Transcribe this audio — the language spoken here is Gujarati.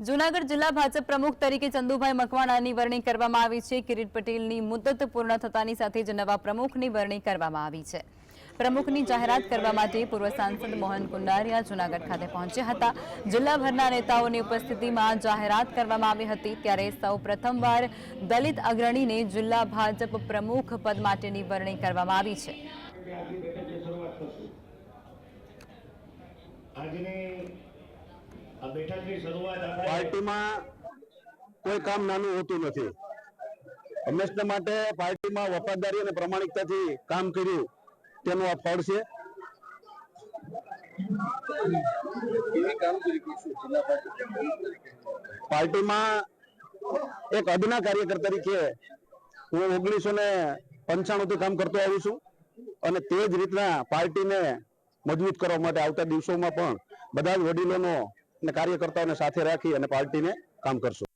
જૂનાગઢ જિલ્લા ભાજપ પ્રમુખ તરીકે ચંદુભાઈ મકવાણાની વરણી કરવામાં આવી છે। કિરીટ પટેલની મુદ્દત પૂર્ણ થતાની સાથે જ નવા પ્રમુખની વરણી કરવામાં આવી છે। પ્રમુખની જાહેરાત કરવા માટે પૂર્વ સાંસદ મોહન કુંડારિયા જૂનાગઢ ખાતે પહોંચ્યા હતા। જિલ્લાભરના નેતાઓની ઉપસ્થિતિમાં જાહેરાત કરવામાં આવી હતી। ત્યારે સૌ પ્રથમવાર દલિત અગ્રણીને જિલ્લા ભાજપ પ્રમુખ પદ માટેની વરણી કરવામાં આવી છે। पार्टी में कोई काम नानु होतुं नथी। हमेशा माटे पार्टी में वफादारी और प्रामाणिकता थी काम कर्युं तेनुं आ फळ छे। पार्टी में एक अदना कार्यकर तरीके हूँ 1995 थी काम करतो आव्यो छुं अने ते ज रीतना पार्टी ने मजबूत करवा माटे आवता दिवसोमां पण बधा ज वडीलोनो ने कार्यकर्ताओने साथे राखी अने पार्टी ने काम करशुं।